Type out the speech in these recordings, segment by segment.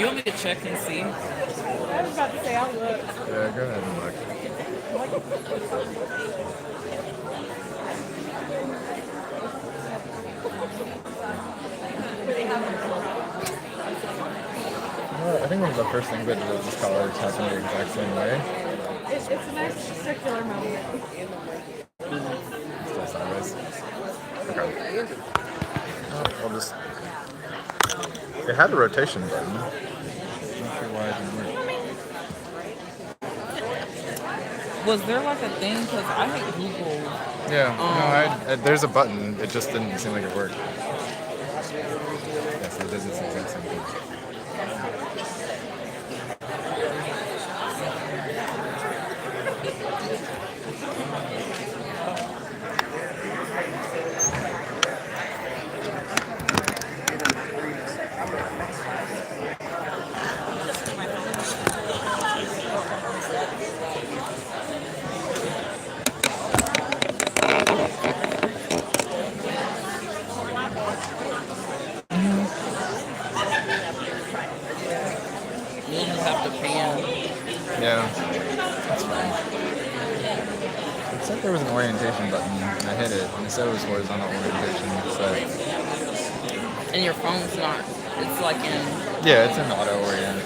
You want me to check and see? I was about to say I'll look. Yeah, go ahead and look. I think one of the first things I did at this college happened the exact same way. It's a nice circular moment. Still sideways. Okay. I'll just... It had a rotation button. I'm not sure why it didn't work. Was there like a thing? Because I had Googled. Yeah, no, there's a button. It just didn't seem like it worked. Yeah, so it does this exact same thing. You just have to pan. Yeah, that's fine. It said there was an orientation button, and I hit it, and it said it was horizontal orientation. So And your phone's not. It's like in. yeah, it's an auto orient.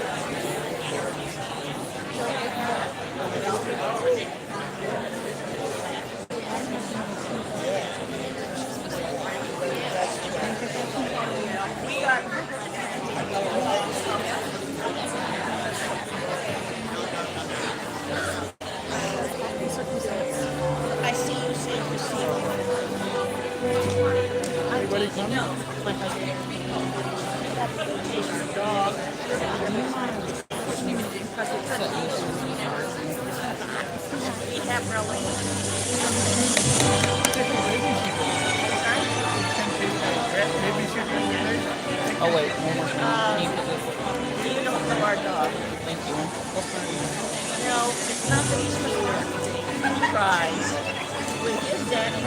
I see you say Anybody come? No. My husband. Dog. Oh wait, one more time. Can you put this? You don't know our dog. Thank you. No, it's not that he's supposed to work. He tries. With his daddy.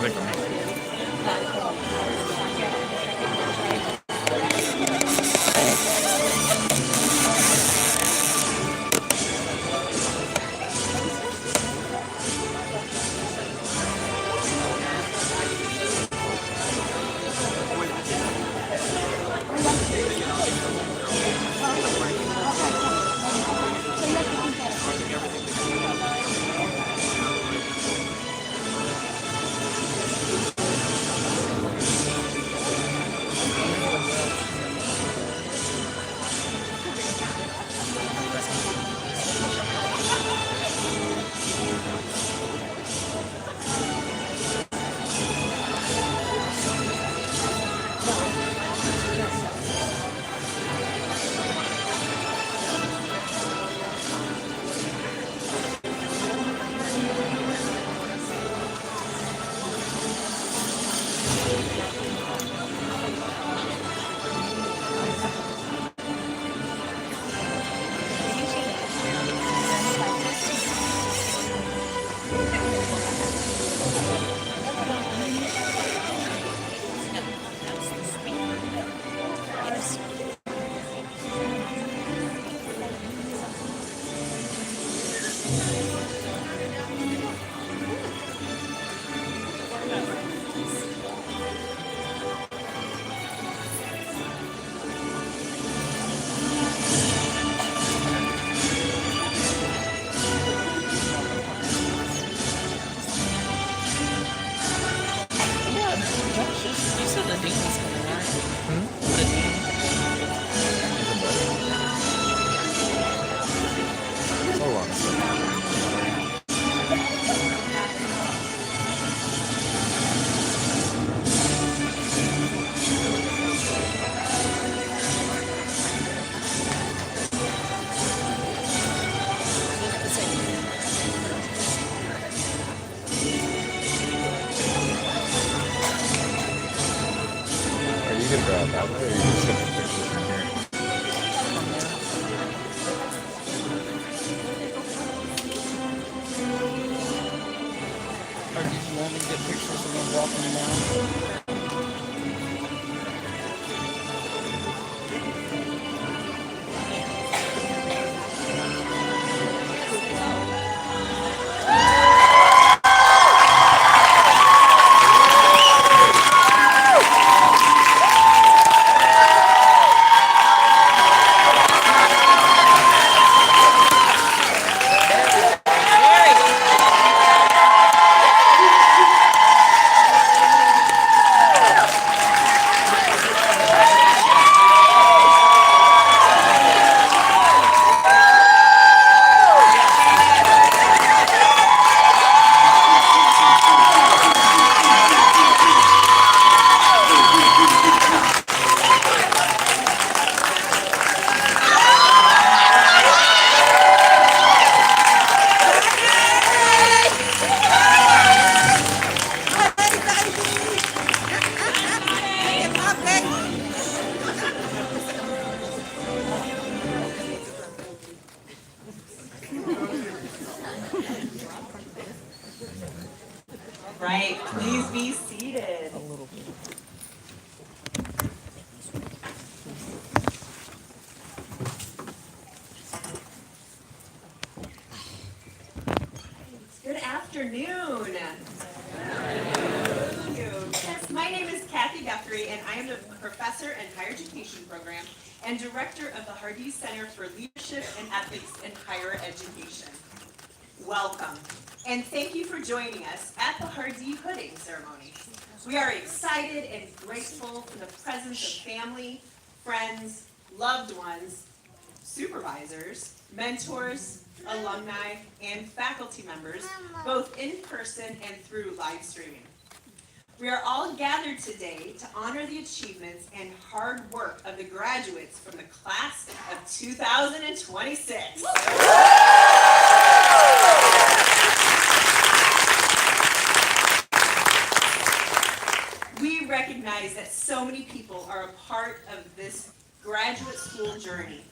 Please be seated. A little bit. Good afternoon. Thank you. Yes, my name is Kathy Guthrie, and I am the professor in higher education program and director of the Hardee Center for Leadership and Ethics in Higher Education. Welcome, and thank you for joining us at the Hardee Hooding Ceremony. We are excited and grateful for the presence of family, friends, loved ones, supervisors, mentors, alumni, and faculty members, both in person and through live streaming. We are all gathered today to honor the achievements and hard work of the graduates from the class of 2026. We recognize that so many people are a part of this graduate school journey.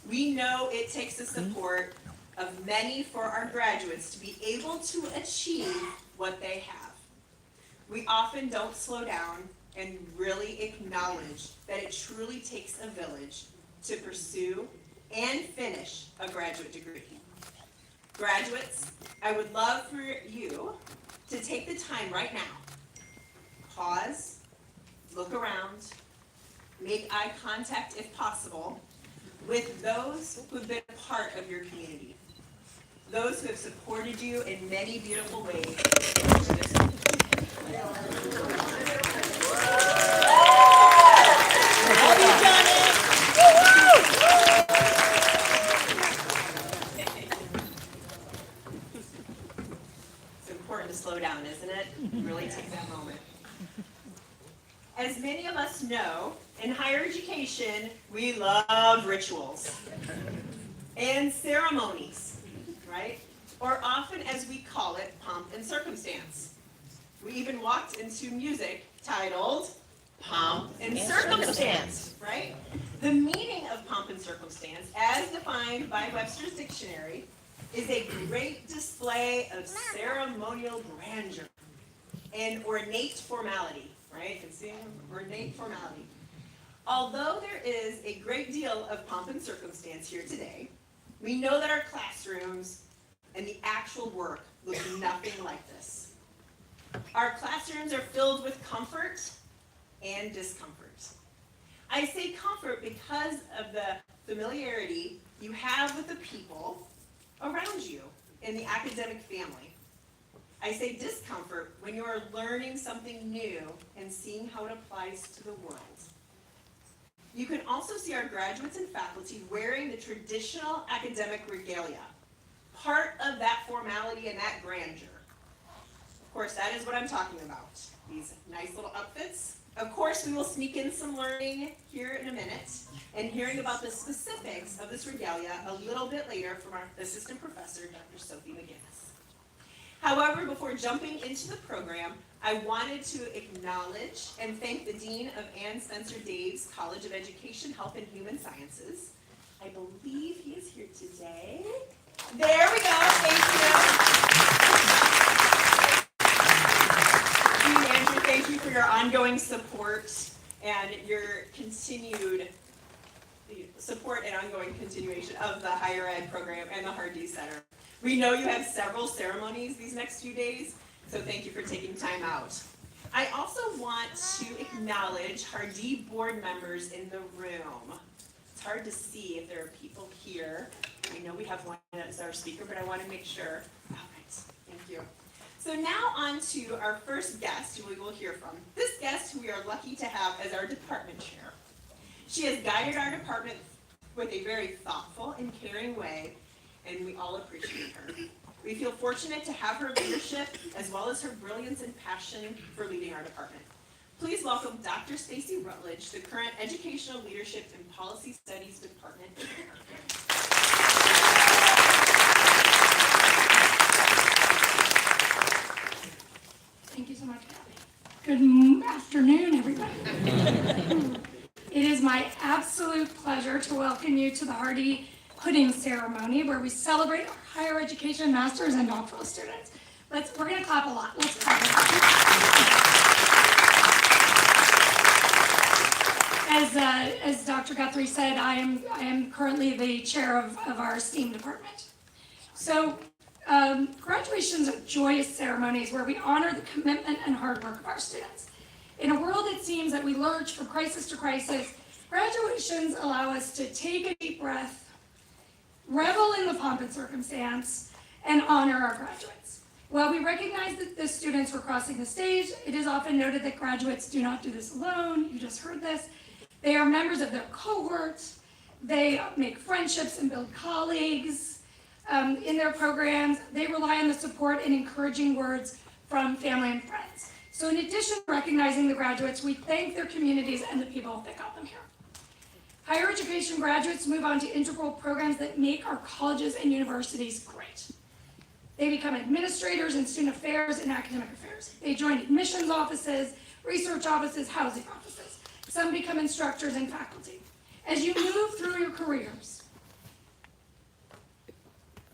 We know it takes the support of many for our graduates to be able to achieve what they have. We often don't slow down and really acknowledge that it truly takes a village to pursue and finish a graduate degree. Graduates, I would love for you to take the time right now. Pause, look around, make eye contact if possible with those who've been a part of your community, those who have supported you in many beautiful ways. Have you done it? It's important to slow down, isn't it? Really take that moment. As many of us know, in higher education, we love rituals and ceremonies, right? Or often, as we call it, pomp and circumstance. We even walked into music titled Pomp and Circumstance, right? The meaning of pomp and circumstance, as defined by Webster's Dictionary, is a great display of ceremonial grandeur and ornate formality, right? It's the ornate formality. Although there is a great deal of pomp and circumstance here today, we know that our classrooms and the actual work look nothing like this. Our classrooms are filled with comfort and discomfort. I say comfort because of the familiarity you have with the people around you in the academic family. I say discomfort when you are learning something new and seeing how it applies to the world. You can also see our graduates and faculty wearing the traditional academic regalia, part of that formality and that grandeur. Of course, that is what I'm talking about, these nice little outfits. Of course, we will sneak in some learning here in a minute and hearing about the specifics of this regalia a little bit later from our assistant professor, Dr. Sophie McGinnis. However, before jumping into the program, I wanted to acknowledge and thank the Dean of Ann Spencer Daves College of Education, Health and Human Sciences. I believe he is here today. There we go, thank you. Dean Andrew, thank you for your ongoing support and your continued support and ongoing continuation of the higher ed program and the Hardee Center. We know you have several ceremonies these next few days, so thank you for taking time out. I also want to acknowledge Hardee board members in the room. It's hard to see if there are people here. I know we have one as our speaker, but I want to make sure. All right, thank you. So now on to our first guest who we will hear from. This guest who we are lucky to have as our department chair. She has guided our department with a very thoughtful and caring way, and we all appreciate her. We feel fortunate to have her leadership as well as her brilliance and passion for leading our department. Please welcome Dr. Stacy Rutledge, the current Educational Leadership and Policy Studies Department Chair. Thank you so much, Kathy. Good afternoon, everybody. It is my absolute pleasure to welcome you to the Hardee Hooding Ceremony, where we celebrate our higher education masters and doctoral students We're gonna clap a lot. Let's clap. As Dr. Guthrie said, I am currently the chair of our STEAM department. So graduations are joyous ceremonies where we honor the commitment and hard work of our students. In a world that seems that we lurch from crisis to crisis, graduations allow us to take a deep breath, revel in the pomp and circumstance, and honor our graduates. While we recognize that the students were crossing the stage, it is often noted that graduates do not do this alone. You just heard this. They are members of their cohorts. They make friendships and build colleagues in their programs. They rely on the support and encouraging words from family and friends. So in addition to recognizing the graduates, we thank their communities and the people that got them here. Higher education graduates move on to integral programs that make our colleges and universities great. They become administrators in student affairs and academic affairs. They join admissions offices, research offices, housing offices. Some become instructors and faculty. As you move through your careers,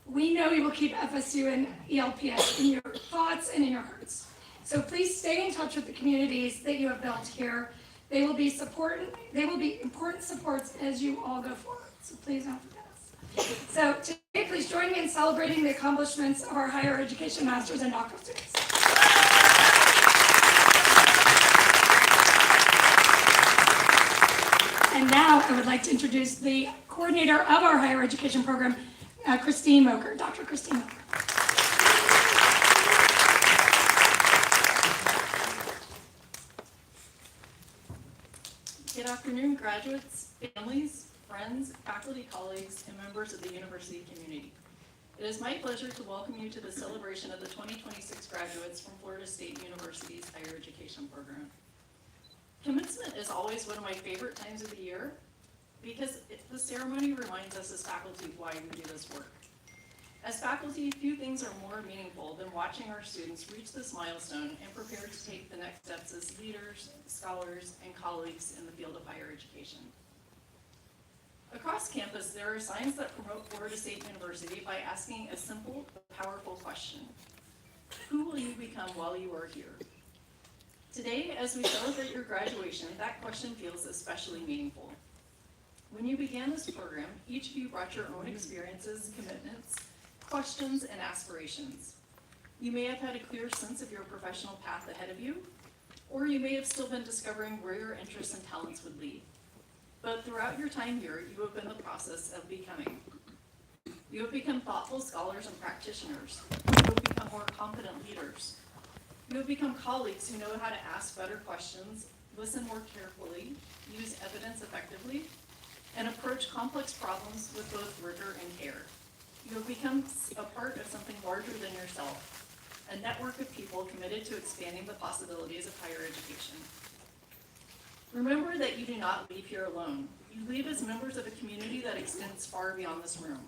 we know you will keep FSU and ELPS in your thoughts and in your hearts. So please stay in touch with the communities that you have built here. They will be important supports as you all go forward. So please don't forget us. So today, please join me in celebrating the accomplishments of our higher education masters and doctoral students. And now I would like to introduce the coordinator of our higher education program, Christine Moker, Dr. Christine Moker. Good afternoon, graduates, families, friends, faculty, colleagues, and members of the university community. It is my pleasure to welcome you to the celebration of the 2026 graduates from Florida State University's higher education program. Commencement is always one of my favorite times of the year because the ceremony reminds us as faculty why we do this work. As faculty, few things are more meaningful than watching our students reach this milestone and prepare to take the next steps as leaders, scholars, and colleagues in the field of higher education. Across campus, there are signs that promote Florida State University by asking a simple but powerful question. Who will you become while you are here? Today, as we celebrate your graduation, that question feels especially meaningful. When you began this program, each of you brought your own experiences, commitments, questions, and aspirations. You may have had a clear sense of your professional path ahead of you, or you may have still been discovering where your interests and talents would lead. But throughout your time here, you have been in the process of becoming. You have become thoughtful scholars and practitioners. You have become more confident leaders. You have become colleagues who know how to ask better questions, listen more carefully, use evidence effectively, and approach complex problems with both rigor and care. You have become a part of something larger than yourself, a network of people committed to expanding the possibilities of higher education. Remember that you do not leave here alone. You leave as members of a community that extends far beyond this room.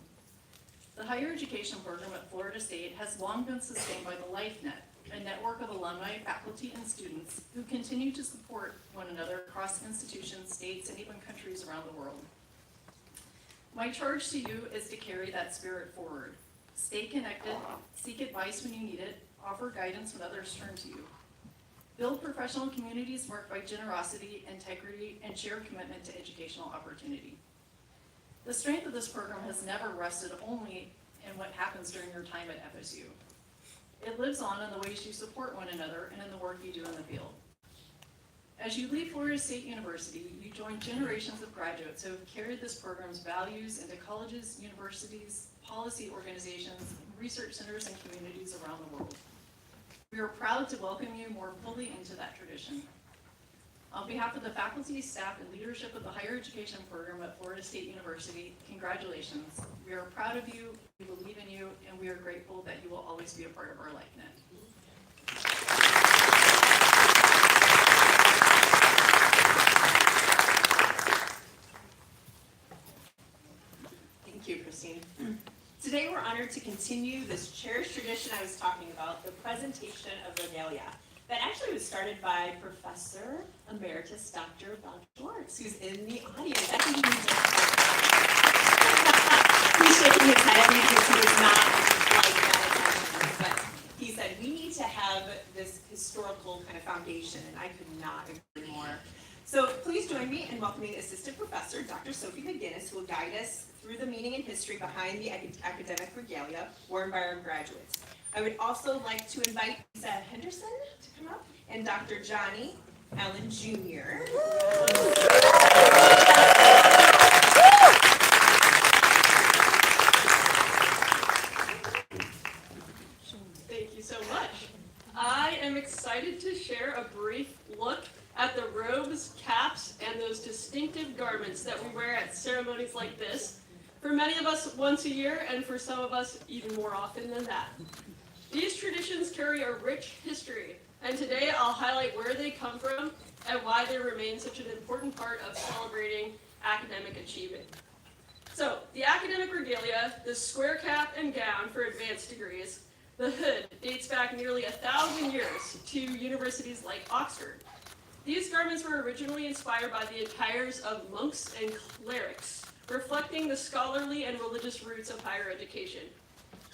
The higher education program at Florida State has long been sustained by the LifeNet, a network of alumni, faculty, and students who continue to support one another across institutions, states, and even countries around the world. My charge to you is to carry that spirit forward. Stay connected, seek advice when you need it, offer guidance when others turn to you. Build professional communities marked by generosity, integrity, and shared commitment to educational opportunity. The strength of this program has never rested only in what happens during your time at FSU. It lives on in the ways you support one another and in the work you do in the field. As you leave Florida State University, you join generations of graduates who have carried this program's values into colleges, universities, policy organizations, research centers, and communities around the world. We are proud to welcome you more fully into that tradition. On behalf of the faculty, staff, and leadership of the higher education program at Florida State University, congratulations. We are proud of you, we believe in you, and we are grateful that you will always be a part of our LifeNet. Thank you, Christine. Today we're honored to continue this cherished tradition I was talking about, the presentation of regalia. That actually was started by Professor Emeritus Dr. Bob Schwartz, who's in the audience. I think he's shaking his head because he was not like that, but he said, we graduation, and I could not agree more. So please join me in welcoming Assistant Professor Dr. Sophie McGinnis, who will guide us through the meaning and history behind the academic regalia worn by our graduates. I would also like to invite Lisa Henderson to come up and Dr. Johnny Allen Jr. Thank you so much. I am excited to share a brief look at the robes, caps, and those distinctive garments that we wear at ceremonies like this. For many of us, once a year, and for some of us, even more often than that. These traditions carry a rich history, and today I'll highlight where they come from and why they remain such an important part of celebrating academic achievement. So, the academic regalia, the square cap and gown for advanced degrees, the hood dates back nearly 1,000 years to universities like Oxford. These garments were originally inspired by the attires of monks and clerics, reflecting the scholarly and religious roots of higher education.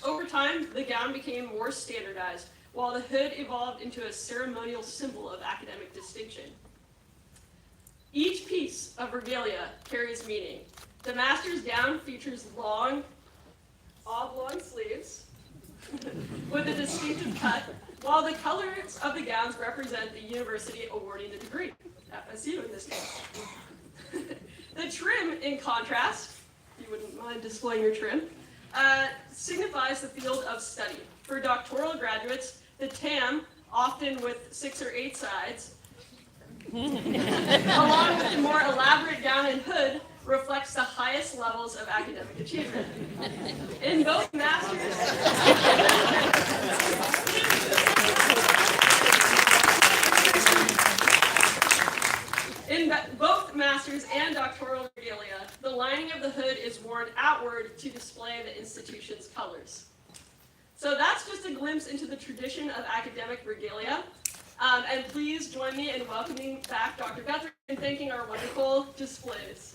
Over time, the gown became more standardized, while the hood evolved into a ceremonial symbol of academic distinction. Each piece of regalia carries meaning. The master's gown features long, oblong sleeves with a distinctive cut, while the colors of the gowns represent the university awarding the degree, FSU in this case. The trim, in contrast, if you wouldn't mind displaying your trim, signifies the field of study. For doctoral graduates, the tam, often with 6 or 8 sides, along with the more elaborate gown and hood, reflects the highest levels of academic achievement. In both masters, both master's and doctoral regalia, the lining of the hood is worn outward to display the institution's colors. So that's just a glimpse into the tradition of academic regalia. And please join me in welcoming back Dr. Guthrie and thanking our wonderful displays.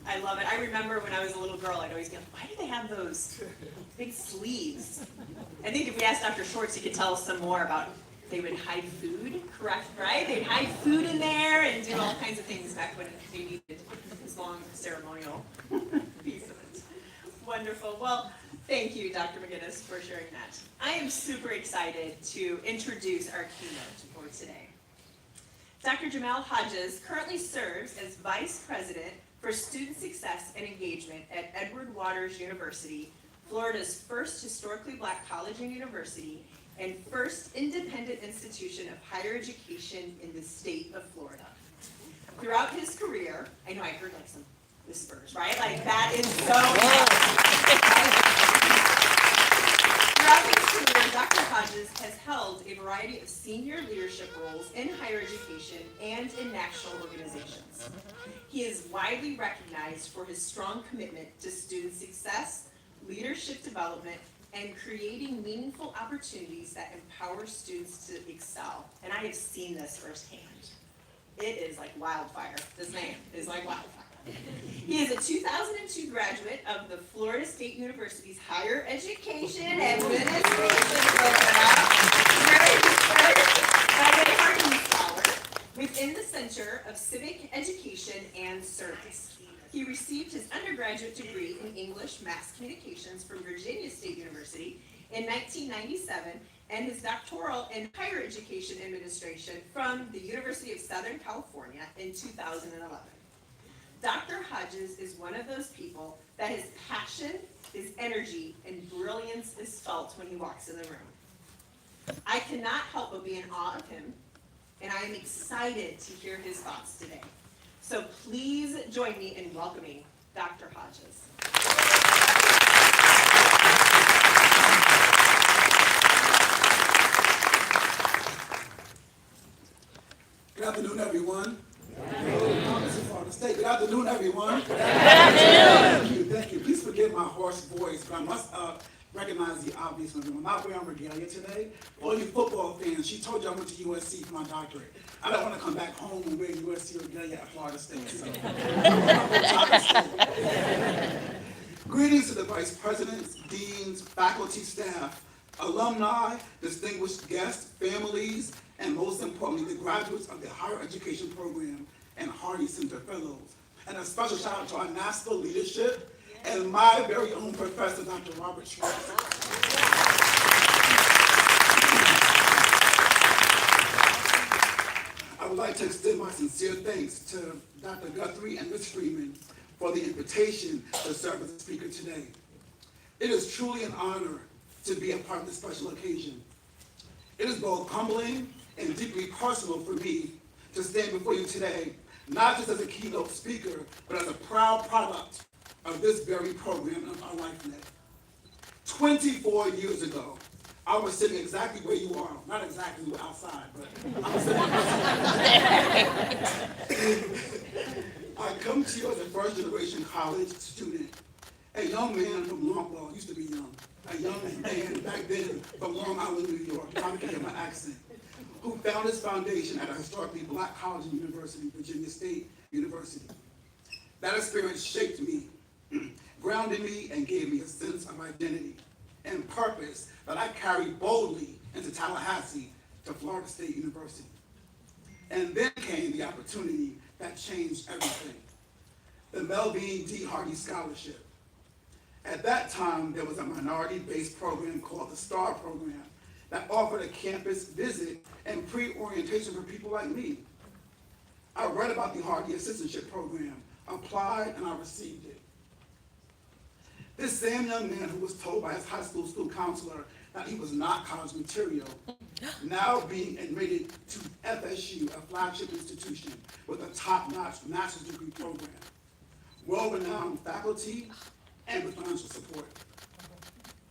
I love it. I remember when I was a little girl, I'd always go, why do they have those big sleeves? I think if we asked Dr. Schwartz, he could tell us some more about they would hide food, correct, right? They'd hide food in there and do all kinds of things back when they needed this long ceremonial piece of it. Wonderful. Well, thank you, Dr. McGinnis, for sharing that. I am super excited to introduce our keynote for today. Dr. Jamal Hodges currently serves as Vice President for Student Success and Engagement at Edward Waters University, Florida's first historically black college and university, and first independent institution of higher education in the state of Florida. Throughout his career, I know I heard like some whispers, right? Like that is so Throughout his career, Dr. Hodges has held a variety of senior leadership roles in higher education and in national organizations. He is widely recognized for his strong commitment to student success, leadership development, and creating meaningful opportunities that empower students to excel. And I have seen this firsthand. It is like wildfire. This man is like wildfire. He is a 2002 graduate of the Florida State University's Higher Education Administration program, where he served as a Hardee Scholar within the Center of Civic Education and Service. He received his undergraduate degree in English Mass Communications from Virginia State University in 1997 and his doctoral in Higher Education Administration from the University of Southern California in 2011. Dr. Hodges is one of those people that his passion, his energy, and brilliance is felt when he walks in the room. I cannot help but be in awe of him, and I am excited to hear his thoughts today. So please join me in welcoming Dr. Hodges. Good afternoon, everyone. Good afternoon, everyone. Good afternoon. Thank you. Please forgive my hoarse voice, but I must recognize the obvious one. I'm not wearing regalia today. For all you football fans, she told you I went to USC for my doctorate. I don't want to come back home and wear USC regalia at Florida State. So. Greetings to the vice presidents, deans, faculty, staff, alumni, distinguished guests, families, and most importantly, the graduates of the higher education program and Hardee Center fellows. And a special shout out to our national leadership and my very own professor, Dr. Robert Schwartz. I would like to extend my sincere thanks to Dr. Guthrie and Ms. Freeman for the invitation to serve as a speaker today. It is truly an honor to be a part of this special occasion. It is both humbling and deeply personal for me to stand before you today, not just as a keynote speaker, but as a proud product of this very program of our LifeNet. 24 years ago, I was sitting exactly where you are. Not exactly outside, but I was sitting outside. I come to you as a first-generation college student, a young man from well, used to be young, a young man back then from Long Island, New York, probably can hear my accent, who found his foundation at a historically black college and university, Virginia State University. That experience shaped me, grounded me, and gave me a sense of identity and purpose that I carried boldly into Tallahassee to Florida State University. And then came the opportunity that changed everything, the Melvin D. Hardee Scholarship. At that time, there was a minority-based program called the STAR program that offered a campus visit and pre-orientation for people like me. I read about the Hardee Assistantship Program, applied, and I received it. This same young man who was told by his high school counselor that he was not college material, now being admitted to FSU, a flagship institution with a top-notch master's degree program, well-renowned faculty, and with financial support.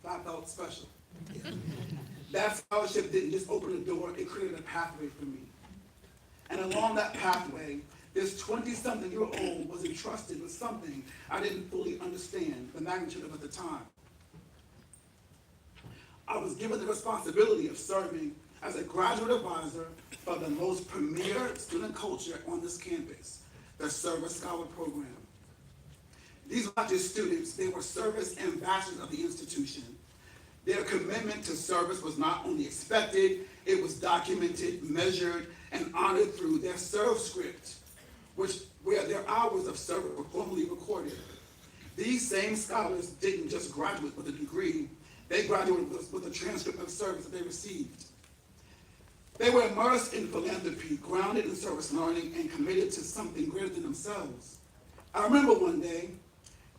I felt special. That scholarship didn't just open the door, it created a pathway for me. And along that pathway, this 20-something-year-old was entrusted with something I didn't fully understand the magnitude of at the time. I was given the responsibility of serving as a graduate advisor for the most premier student culture on this campus, the Service Scholar Program. These were not just students, they were service ambassadors of the institution. Their commitment to service was not only expected, it was documented, measured, and honored through their serve script, where their hours of service were formally recorded. These same scholars didn't just graduate with a degree, they graduated with a transcript of service that they received. They were immersed in philanthropy, grounded in service learning, and committed to something greater than themselves. I remember one day,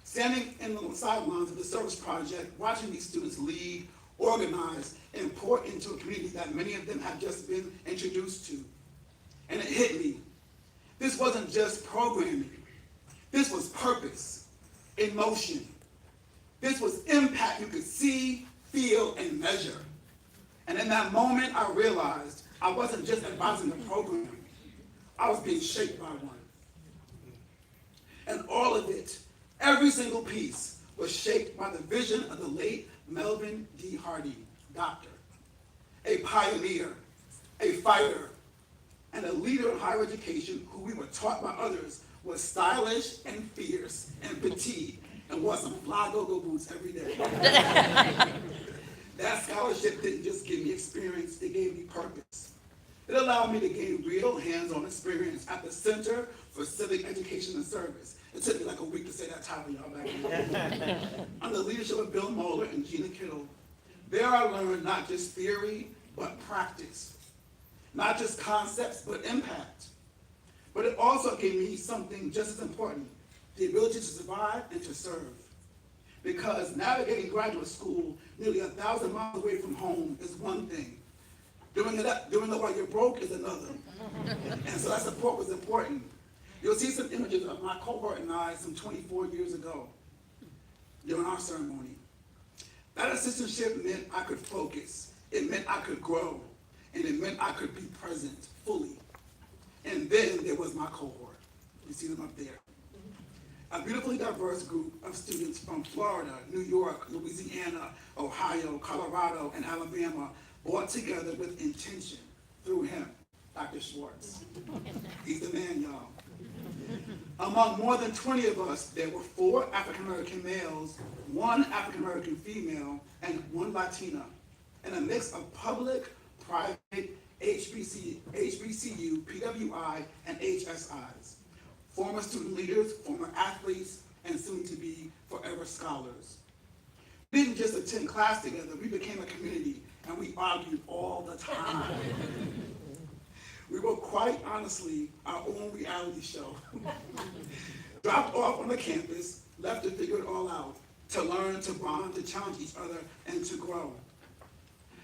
standing in the sidelines of the service project, watching these students lead, organize, and pour into a community that many of them had just been introduced to. And it hit me. This wasn't just programming. This was purpose, emotion. This was impact you could see, feel, and measure. And in that moment, I realized I wasn't just advising a program. I was being shaped by one. And all of it, every single piece, was shaped by the vision of the late Melvin D. Hardee, doctor, a pioneer, a fighter, and a leader in higher education who we were taught by others was stylish and fierce and petite and wore some fly go-go boots every day. That scholarship didn't just give me experience, it gave me purpose. It allowed me to gain real hands-on experience at the Center for Civic Education and Service. It took me like a week to say that title, y'all, back then. Under the leadership of Bill Moeller and Gina Kittle, there I learned not just theory, but practice. Not just concepts, but impact. But it also gave me something just as important, the ability to survive and to serve. Because navigating graduate school nearly 1,000 miles away from home is one thing. Doing it while you're broke is another. And so that support was important. You'll see some images of my cohort and I some 24 years ago during our ceremony. That assistantship meant I could focus. It meant I could grow. And it meant I could be present fully. And then there was my cohort. You see them up there. A beautifully diverse group of students from Florida, New York, Louisiana, Ohio, Colorado, and Alabama, brought together with intention through him, Dr. Schwartz. He's the man, y'all. Among more than 20 of us, there were 4 African-American males, 1 African-American female, and 1 Latina, and a mix of public, private, HBCU, PWI, and HSIs. Former student leaders, former athletes, and soon-to-be forever scholars. We didn't just attend class together, we became a community, and we argued all the time. We were quite honestly our own reality show. Dropped off on the campus, left to figure it all out, to learn, to bond, to challenge each other, and to grow.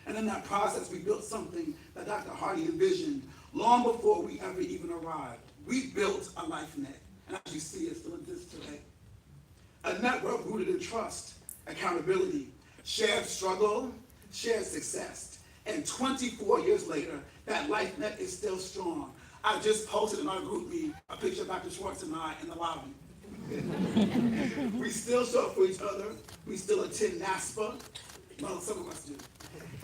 And in that process, we built something that Dr. Hardee envisioned long before we ever even arrived. We built a life net, and as you see, it still exists today. A network rooted in trust, accountability, shared struggle, shared success. And 24 years later, that life net is still strong. I just posted in our group meet a picture of Dr. Schwartz and I in the lobby. We still show up for each other. We still attend NASPA. Well, some of us do.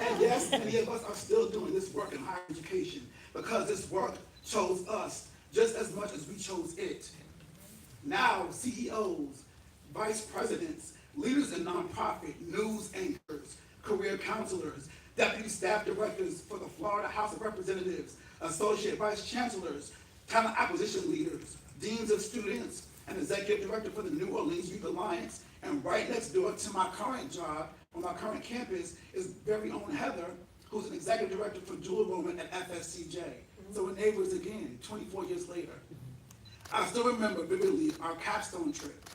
And yes, many of us are still doing this work in higher education because this work chose us just as much as we chose it. Now, CEOs, vice presidents, leaders in nonprofit, news anchors, career counselors, deputy staff directors for the Florida House of Representatives, associate vice chancellors, talent acquisition leaders, deans of students, and executive director for the New Orleans Youth Alliance. And right next door to my current job on my current campus is very own Heather, who's an executive director for dual enrollment at FSCJ. So we're neighbors again, 24 years later. I still remember vividly our capstone trip.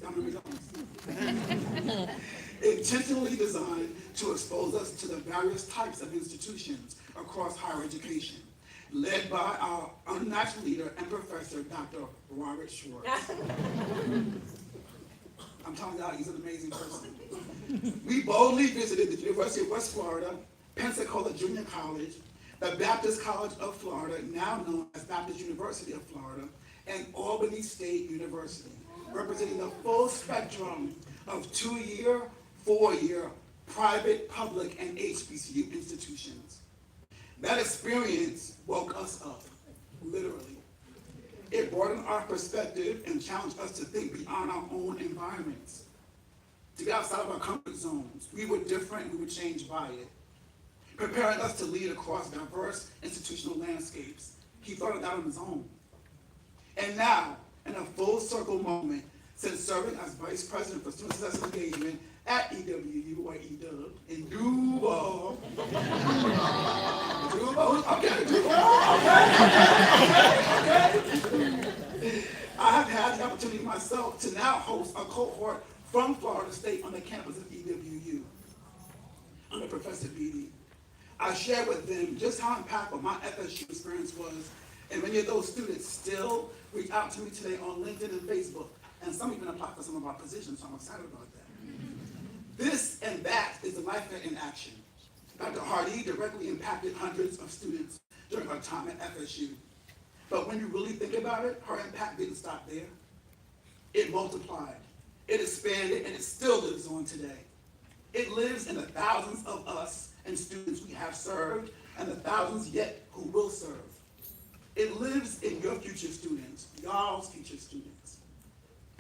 Y'all remember those? Intentionally designed to expose us to the various types of institutions across higher education, led by our unmatched leader and professor, Dr. Robert Schwartz. I'm telling y'all, he's an amazing person. We boldly visited the University of West Florida, Pensacola Junior College, the Baptist College of Florida, now known as Baptist University of Florida, and Albany State University, representing the full spectrum of 2-year, 4-year, private, public, and HBCU institutions. That experience woke us up, literally. It broadened our perspective and challenged us to think beyond our own environments, to get outside of our comfort zones. We were different, we were changed by it, preparing us to lead across diverse institutional landscapes. He thought of that on his own. And now, in a full circle moment, since serving as Vice President for Student Success Engagement at EWU, or EW, in Duval. I have had the opportunity myself to now host a cohort from Florida State on the campus of EWU under Professor Beatty. I shared with them just how impactful my FSU experience was, and many of those students still reach out to me today on LinkedIn and Facebook, and some even apply for some of our positions, so I'm excited about that. This and that is the Life Net in action. Dr. Hardee directly impacted hundreds of students during her time at FSU. But when you really think about it, her impact didn't stop there. It multiplied, it expanded, and it still lives on today. It lives in the thousands of us and students we have served, and the thousands yet who will serve. It lives in your future students, y'all's future students,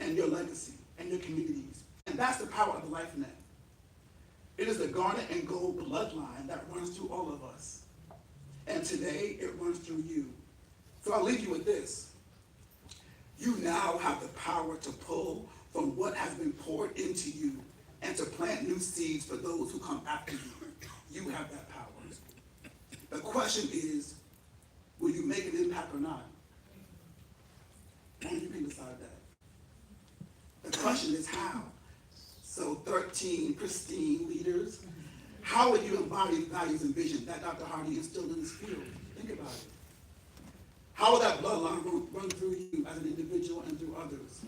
and your legacy, and your communities. And that's the power of the Life Net. It is the garnet and gold bloodline that runs through all of us. And today, it runs through you. So I'll leave you with this. You now have the power to pull from what has been poured into you and to plant new seeds for those who come after you. You have that power. The question is, will you make an impact or not? Only you can decide that. The question is how. So 13 pristine leaders, how will you embody the values and vision that Dr. Hardee instilled in this field? Think about it. How will that bloodline run through you as an individual and through others?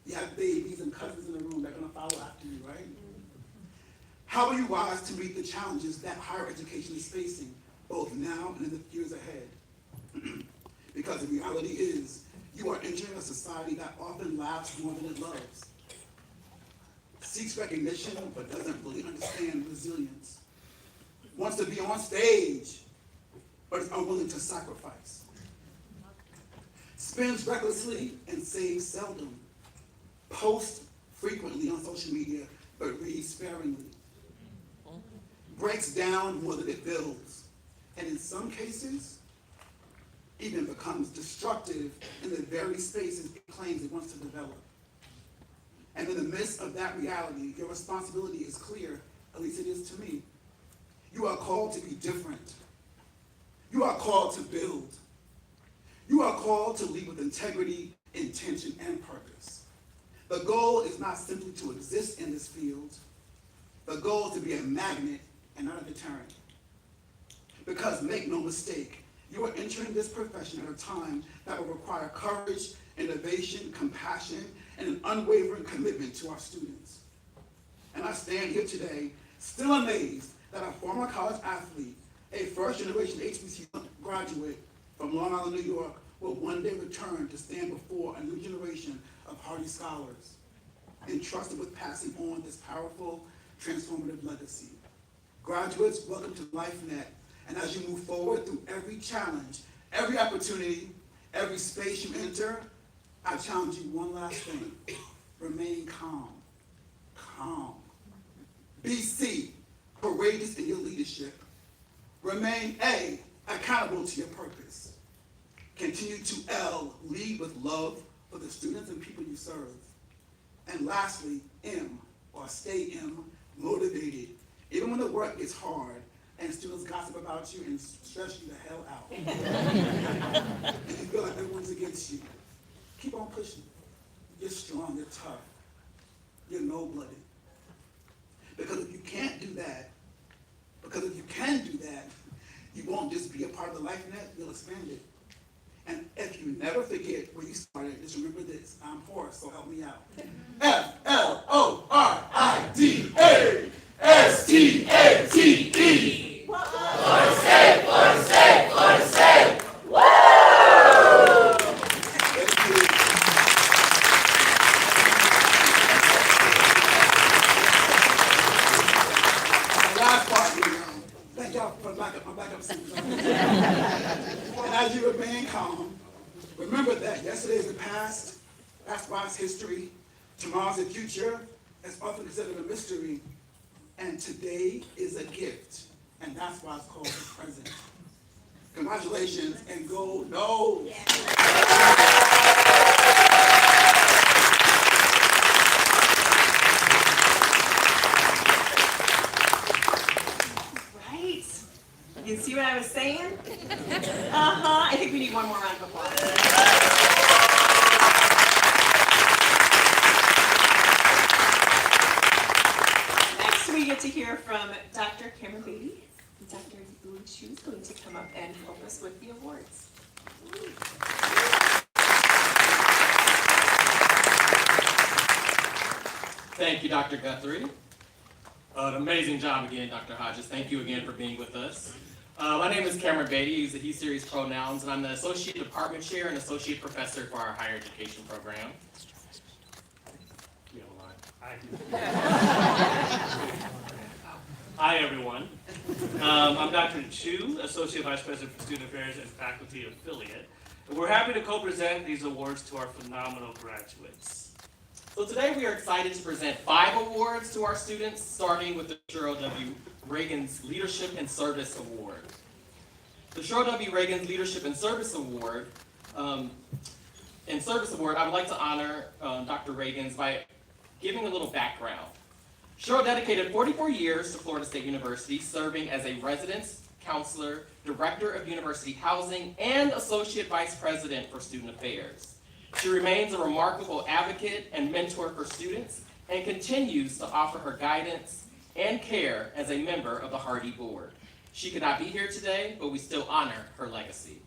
You have babies and cousins in the room that are going to follow after you, right? How are you wise to meet the challenges that higher education is facing, both now and in the years ahead? Because the reality is, you are entering a society that often laughs more than it loves, seeks recognition but doesn't really understand resilience, wants to be on stage but is unwilling to sacrifice. spends recklessly and saves seldom, posts frequently on social media but reads sparingly, breaks down more than it builds, and in some cases, even becomes destructive in the very spaces it claims it wants to develop. And in the midst of that reality, your responsibility is clear, at least it is to me. You are called to be different. You are called to build. You are called to lead with integrity, intention, and purpose. The goal is not simply to exist in this field. The goal is to be a magnet and not a deterrent. Because make no mistake, you are entering this profession at a time that will require courage, innovation, compassion, and an unwavering commitment to our students. And I stand here today still amazed that a former college athlete, a first-generation HBCU graduate from Long Island, New York, will one day return to stand before a new generation of Hardee scholars, entrusted with passing on this powerful, transformative legacy. Graduates, welcome to LifeNet. And as you move forward through every challenge, every opportunity, every space you enter, I challenge you one last thing. Remain calm. Calm. Be C, courageous in your leadership. Remain A, accountable to your purpose. Continue to L, lead with love for the students and people you serve. And lastly, M, or stay M, motivated. Even when the work gets hard and students gossip about you and stress you the hell out. And you feel like everyone's against you. Keep on pushing. You're strong, you're tough. You're no-blooded. Because if you can't do that, you won't just be a part of the LifeNet, you'll expand it. And if you never forget where you started, just remember this. I'm Horace, so help me out. FLORIDASTATE. For state, Woo! Thank you. The last part, thank y'all for my backup singers. And as you remain calm, remember that yesterday is the past, that's why it's history. Tomorrow's the future, it's often considered a mystery. And today is a gift, and that's why it's called the present. Congratulations, and go Noles! Yeah. Right. You see what I was saying? I think we need one more round of applause. Next, we get to hear from Dr. Cameron Beatty. Dr. Chu is going to come up and help us with the awards. Thank you, Dr. Guthrie. An amazing job again, Dr. Hodges. Thank you again for being with us. My name is Cameron Beatty. I use the he series pronouns, and I'm the Associate Department Chair and Associate Professor for our Higher Education program. You don't mind. Hi, everyone. I'm Dr. Chu, Associate Vice President for Student Affairs and Faculty Affiliate. And we're happy to co-present these awards to our phenomenal graduates. So today we are excited to present 5 awards to our students, starting with the Cheryl W. Reagan's Leadership and Service Award. The Cheryl W. Reagan's Leadership and Service Award, I would like to honor Dr. Reagan's by giving a little background. Cheryl dedicated 44 years to Florida State University, serving as a residence counselor, director of university housing, and associate vice president for student affairs. She remains a remarkable advocate and mentor for students and continues to offer her guidance and care as a member of the Hardee Board. She could not be here today, but we still honor her legacy.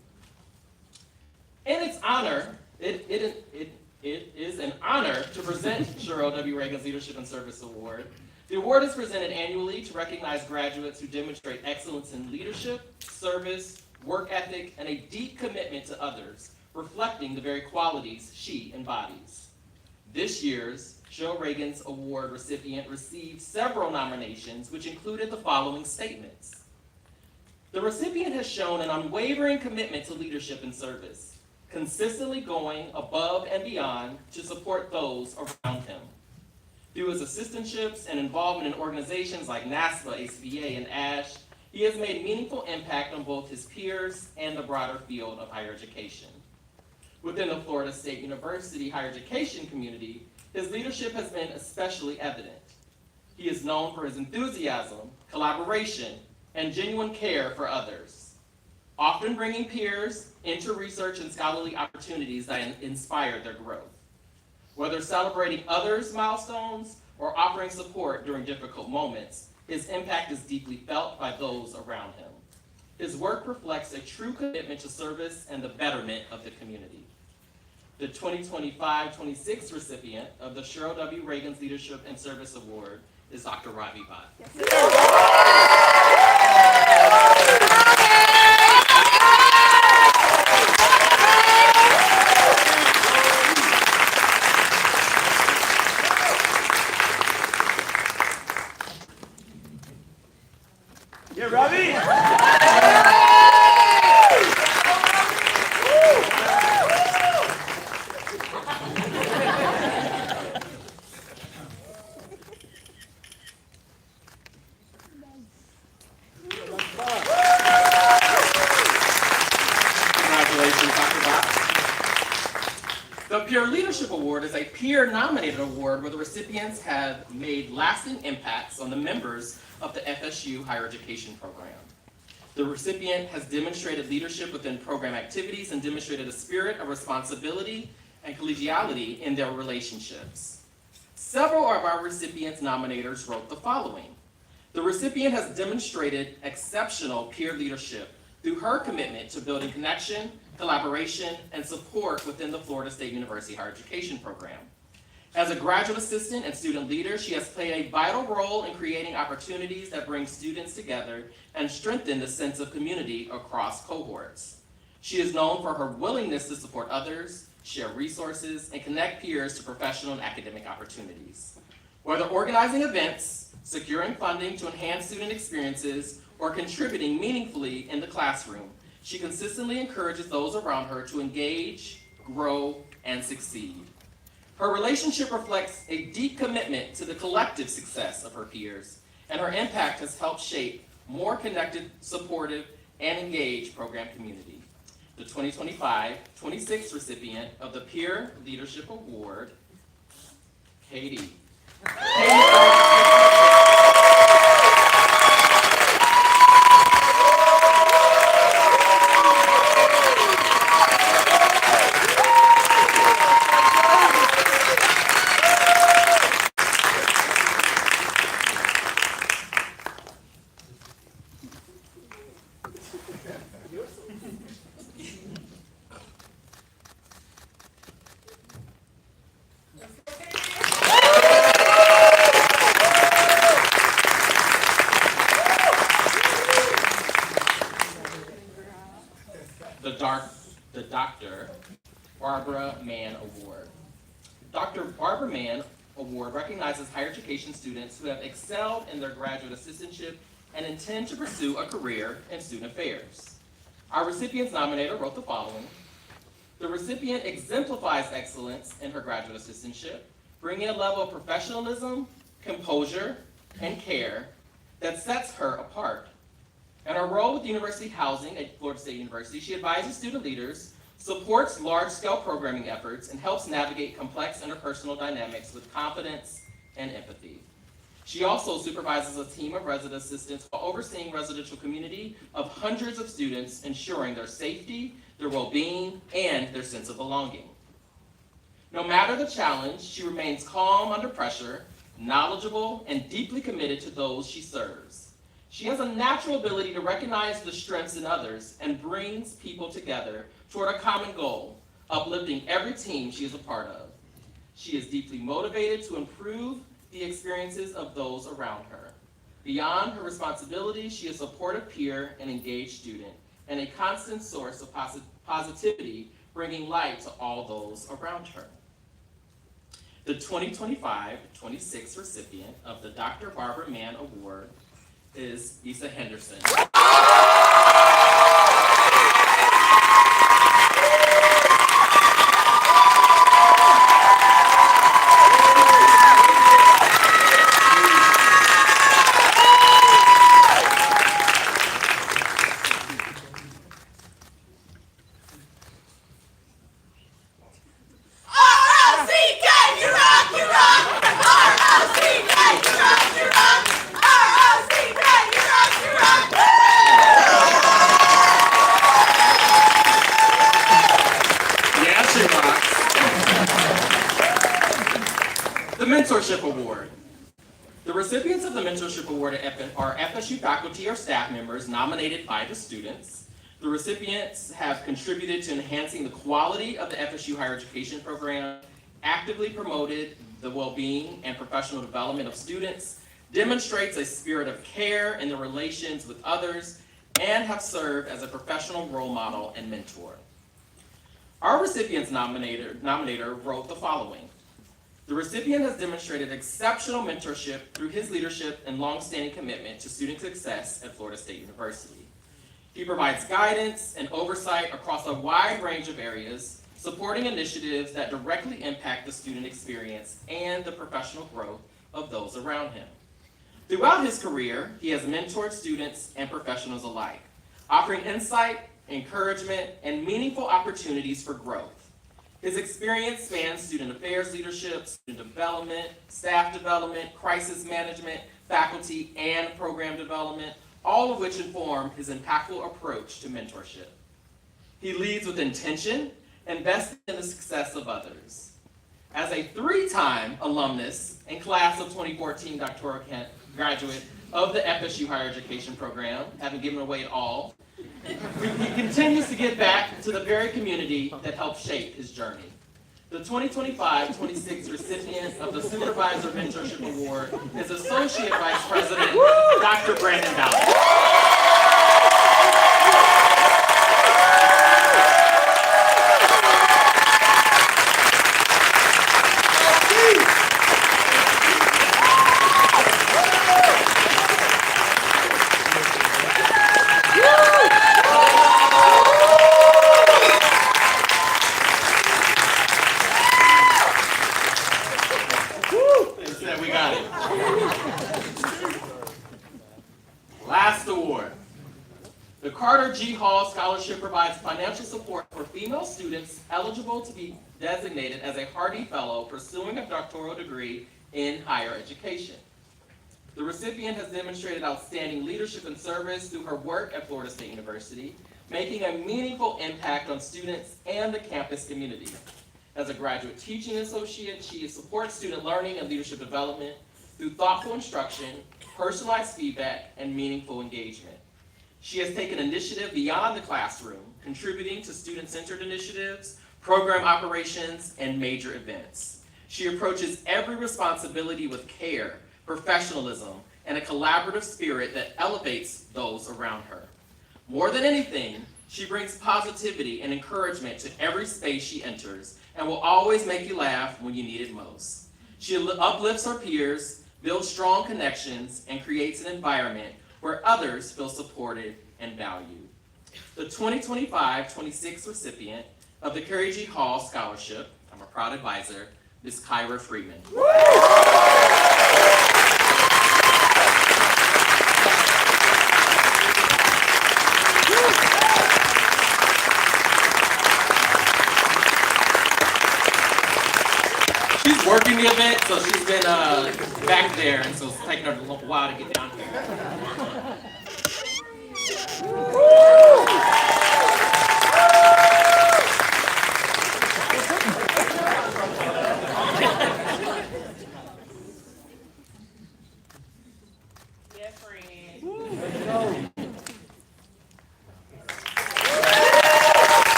In its honor, it is an honor to present Cheryl W. Reagan's Leadership and Service Award. The award is presented annually to recognize graduates who demonstrate excellence in leadership, service, work ethic, and a deep commitment to others, reflecting the very qualities she embodies. This year's Cheryl Reagan's Award recipient received several nominations, which included the following statements. The recipient has shown an unwavering commitment to leadership and service, consistently going above and beyond to support those around him. Through his assistantships and involvement in organizations like NASPA, ACBA, and ASH, he has made meaningful impact on both his peers and the broader field of higher education. Within the Florida State University higher education community, his leadership has been especially evident. He is known for his enthusiasm, collaboration, and genuine care for others, often bringing peers into research and scholarly opportunities that inspire their growth. Whether celebrating others' milestones or offering support during difficult moments, his impact is deeply felt by those around him. His work reflects a true commitment to service and the betterment of the community. The 2025-26 recipient of the Cheryl W. Reagan's Leadership and Service Award is Dr. Ravi Bhatt. Yeah, Ravi! Congratulations, Dr. Bhatt. The Peer Leadership Award is a peer-nominated award where the recipients have made lasting impacts on the members of the FSU higher education program. The recipient has demonstrated leadership within program activities and demonstrated a spirit of responsibility and collegiality in their relationships. Several of our recipients nominators wrote the following. The recipient has demonstrated exceptional peer leadership through her commitment to building connection, collaboration, and support within the Florida State University higher education program. As a graduate assistant and student leader, she has played a vital role in creating opportunities that bring students together and strengthen the sense of community across cohorts. She is known for her willingness to support others, share resources, and connect peers to professional and academic opportunities. Whether organizing events, securing funding to enhance student experiences, or contributing meaningfully in the classroom, she consistently encourages those around her to engage, grow, and succeed. Her relationship reflects a deep commitment to the collective success of her peers, and her impact has helped shape more connected, supportive, and engaged program community. The 2025-26 recipient of the Peer Leadership Award, Katie. The Dr. Barbara Mann Award. Dr. Barbara Mann Award recognizes higher education students who have excelled in their graduate assistantship and intend to pursue a career in student affairs. Our recipient's nominator wrote the following. The recipient exemplifies excellence in her graduate assistantship, bringing a level of professionalism, composure, and care that sets her apart. In her role with University Housing at Florida State University, she advises student leaders, supports large-scale programming efforts, and helps navigate complex interpersonal dynamics with confidence and empathy. She also supervises a team of resident assistants while overseeing residential community of hundreds of students, ensuring their safety, their well-being, and their sense of belonging. No matter the challenge, she remains calm under pressure, knowledgeable, and deeply committed to those she serves. She has a natural ability to recognize the strengths in others and brings people together toward a common goal, uplifting every team she is a part of. She is deeply motivated to improve the experiences of those around her. Beyond her responsibilities, she is a supportive peer and engaged student, and a constant source of positivity, bringing light to all those around her. The 2025-26 recipient of the Dr. Barbara Mann Award is Issa Henderson. Mentorship Award. The recipients of the Mentorship Award are FSU faculty or staff members nominated by the students. The recipients have contributed to enhancing the quality of the FSU higher education program, actively promoted the well-being and professional development of students, demonstrates a spirit of care in their relations with others, and have served as a professional role model and mentor. Our recipients nominator wrote the following. The recipient has demonstrated exceptional mentorship through his leadership and longstanding commitment to student success at Florida State University. He provides guidance and oversight across a wide range of areas, supporting initiatives that directly impact the student experience and the professional growth of those around him. Throughout his career, he has mentored students and professionals alike, offering insight, encouragement, and meaningful opportunities for growth. His experience spans student affairs leadership, student development, staff development, crisis management, faculty, and program development, all of which inform his impactful approach to mentorship. He leads with intention, investing in the success of others. As a 3-time alumnus and class of 2014 doctoral graduate of the FSU higher education program, having given away it all, he continues to give back to the very community that helped shape his journey. The 2025-26 recipient of the Supervisor Mentorship Award is Associate Vice President Dr. Brandon Ballard. We got it. Last award. The Carter G. Hall Scholarship provides financial support for female students eligible to be designated as a Hardee Fellow pursuing a doctoral degree in higher education. The recipient has demonstrated outstanding leadership and service through her work at Florida State University, making a meaningful impact on students and the campus community. As a graduate teaching associate, she supports student learning and leadership development through thoughtful instruction, personalized feedback, and meaningful engagement. She has taken initiative beyond the classroom, contributing to student-centered initiatives, program operations, and major events. She approaches every responsibility with care, professionalism, and a collaborative spirit that elevates those around her. More than anything, she brings positivity and encouragement to every space she enters, and will always make you laugh when you need it most. She uplifts her peers, builds strong connections, and creates an environment where others feel supported and valued. The 2025-26 recipient of the Carrie G. Hall Scholarship, I'm a proud advisor, Ms. Kyra Freeman. She's working the event, so she's been back there, and so it's taking her a little while to get down here.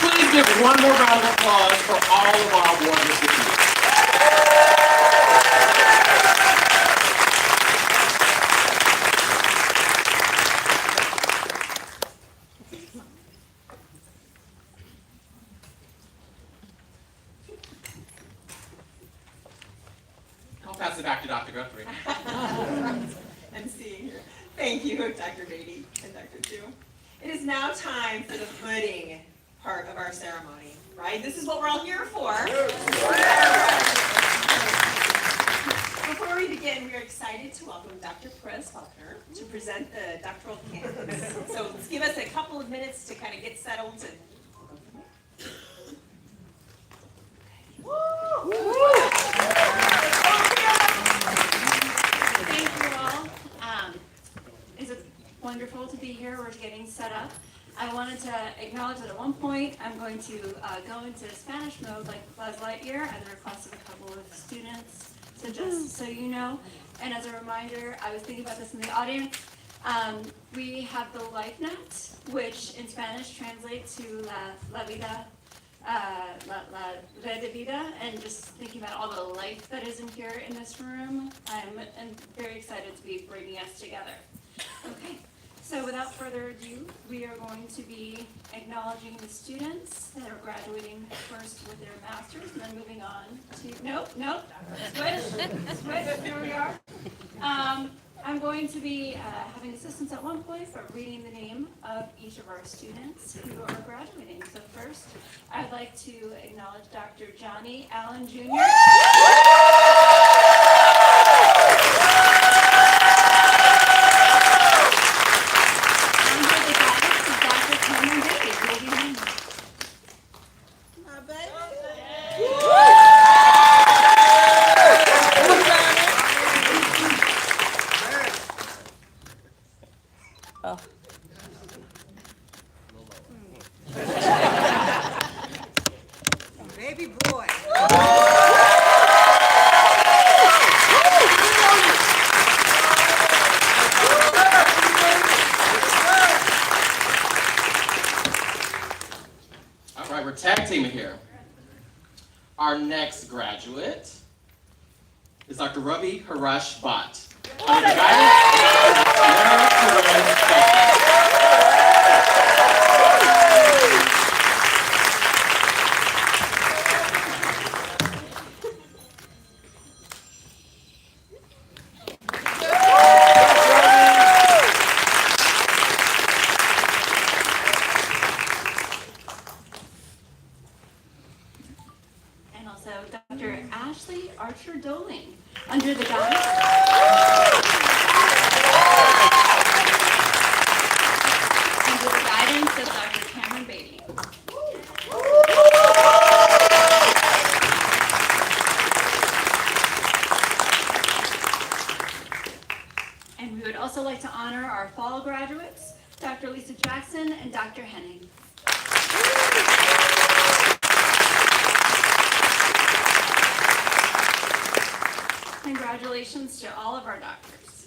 Please give one more round of applause for all of our award recipients. I'll pass it back to Dr. Guthrie. I'm seeing here. Thank you, Dr. Beatty and Dr. Chu. It is now time for the pudding part of our ceremony, right? This is what we're all here for. Before we begin, we are excited to welcome Dr. Perez Faulkner to present the doctoral candidates. So let's give us a couple of minutes to kind of get settled and Thank you all. It's wonderful to be here. We're getting set up. I wanted to acknowledge that at one point, I'm going to go into Spanish mode like Buzz Lightyear at the request of a couple of students. So just so you know, and as a reminder, I was thinking about this in the audience. We have the life net, which in Spanish translates to la vida, la red de vida, and just thinking about all the life that is in here in this room, I'm very excited to be bringing us together. Okay, so without further ado, we are going to be acknowledging the students that are graduating first with their masters, and then moving on to, nope, switch, here we are. I'm going to be having assistance at one point for reading the name of each of our students who are graduating. So first, I'd like to acknowledge Dr. Johnny Allen Jr. Under the guidance of Dr. Cameron Beatty. My baby. Oh. Baby boy. All right, we're tag teaming here. Our next graduate is Dr. Ravi Harash Bhatt. Under the guidance of Dr. Perez Becker. And also Dr. Ashley Archer Doling, under the guidance of Dr. Cameron Beatty. And we would also like to honor our fall graduates, Dr. Lisa Jackson and Dr. Henning. Congratulations to all of our doctors.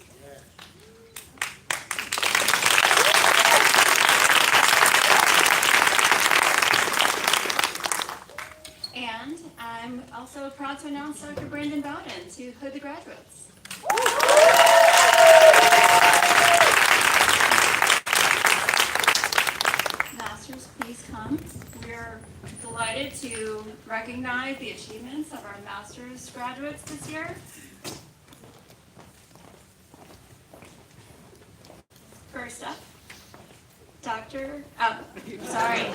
And I'm also proud to announce Dr. Brandon Bowden to hood the graduates. Masters, please come. We're delighted to recognize the achievements of our master's graduates this year. First up, Dr. Oh, sorry.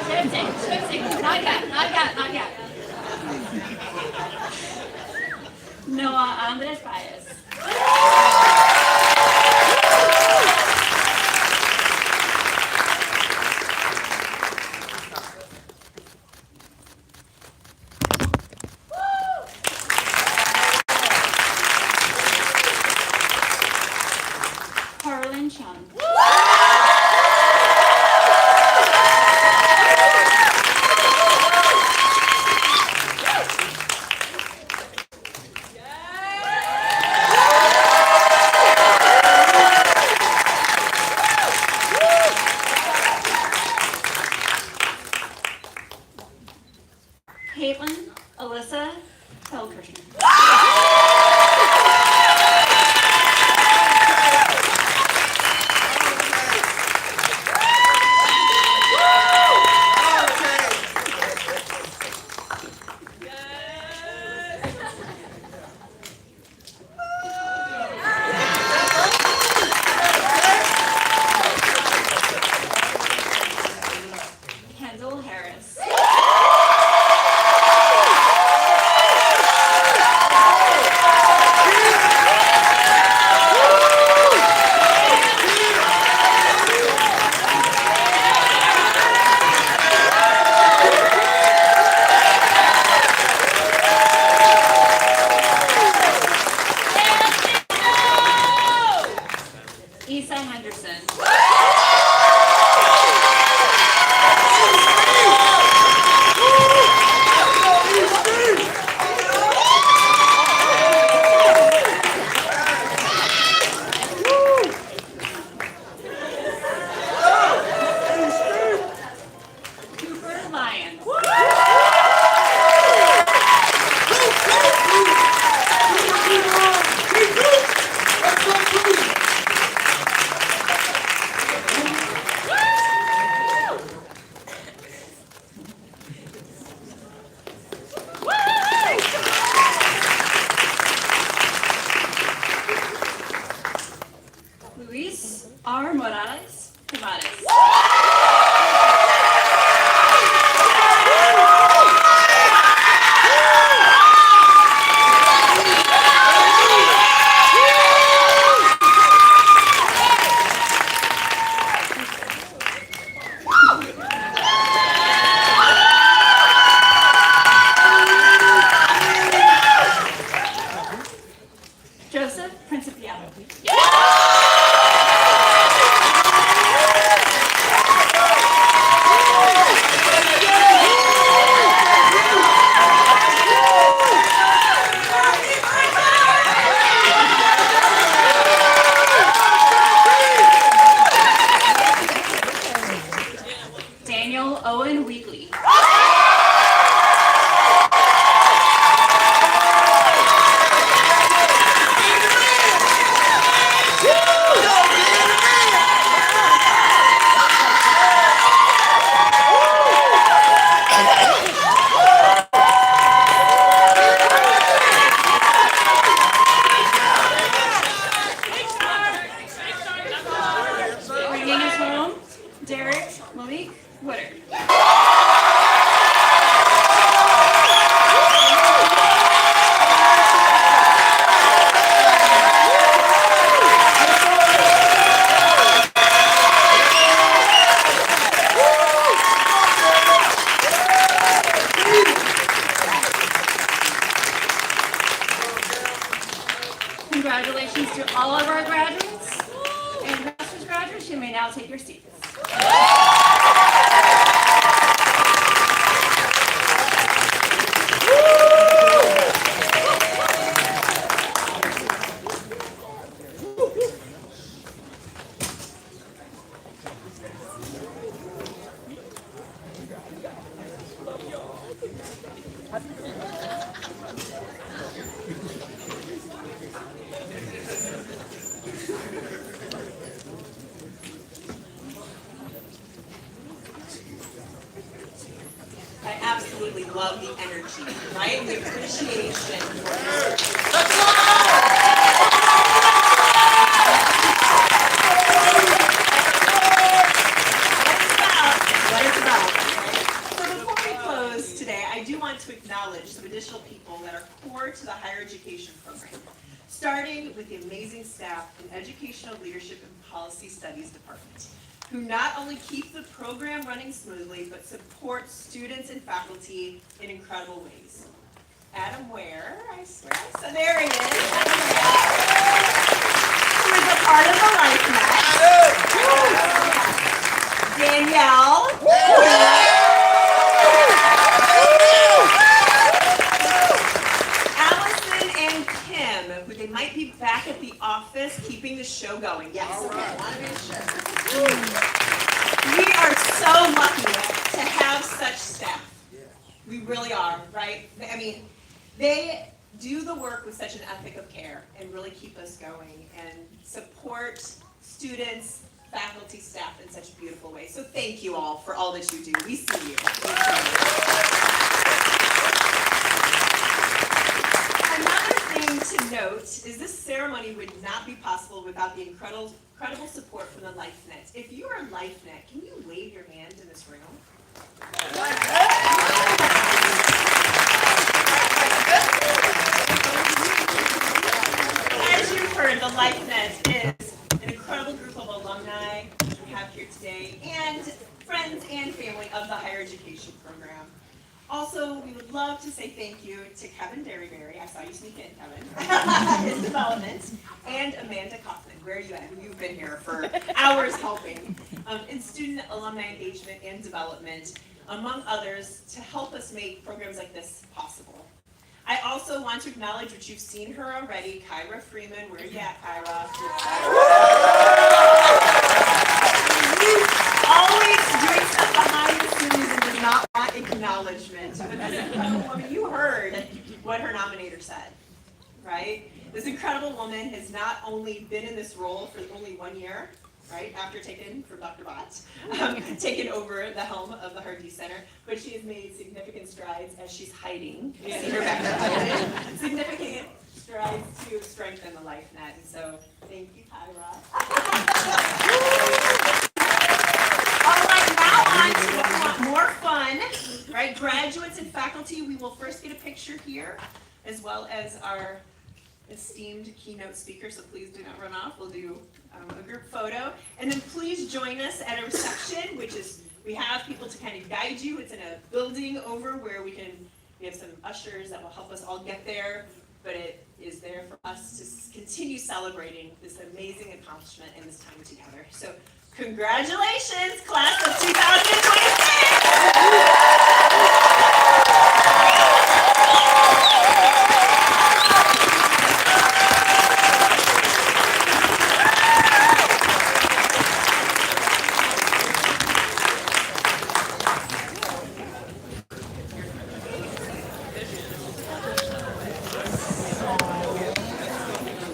Schwitzing. Not yet. Noah Andres Baez. Harlan Chung. Caitlin Alyssa Feldkirchner. Kendall Harris. Cavades. Joseph Principiano. Daniel Owen Wheatley. Bringing us home, Derek Malik Woodard. Congratulations to all of our graduates and master's graduates. You may now take your seats. I absolutely love the energy, right? The appreciation for what it's about. So before we close today, I do want to acknowledge some additional people that are core to the higher education program, starting with the amazing staff in Educational Leadership and Policy Studies Department, who not only keep the program running smoothly, but support students and faculty in incredible ways. Adam Ware, I swear, so there he is. Who is a part of the Life Match. Danielle. Allison and Kim, who they might be back at the office keeping the show going. Yes. We are so lucky to have such staff. We really are, right? I mean, they do the work with such an ethic of care and really keep us going and support students, faculty, staff in such beautiful ways. So thank you all for all that you do. We see you. Another thing to note is this ceremony would not be possible without the incredible support from the LifeNet. If you are LifeNet, can you wave your hand in this room? As you've heard, the LifeNet is an incredible group of alumni we have here today and friends and family of the higher education program. Also, we would love to say thank you to Kevin Derryberry, I saw you sneak in, Kevin, his development, and Amanda Kaufman, where are you at? You've been here for hours helping, in student alumni engagement and development, among others, to help us make programs like this possible. I also want to acknowledge, which you've seen her already, Kyra Freeman. Where are you at, Kyra? Always doing stuff behind the scenes and does not want acknowledgement. But this incredible woman, you heard what her nominator said, right? This incredible woman has not only been in this role for only 1 year, right, after taken from Dr. Bott, taken over the helm of the Hardee Center, but she has made significant strides as she's hiding. You see her back there hiding. Significant strides to strengthen the LifeNet. And so, thank you, Kyra. faculty, we will first get a picture here, as well as our esteemed keynote speaker, so please do not run off. We'll do a group photo. And then please join us at a reception, which is, we have people to kind of guide you. It's in a building over where we have some ushers that will help us all get there, but it is there for us to continue celebrating this amazing accomplishment and this time together. So congratulations, class of 2026!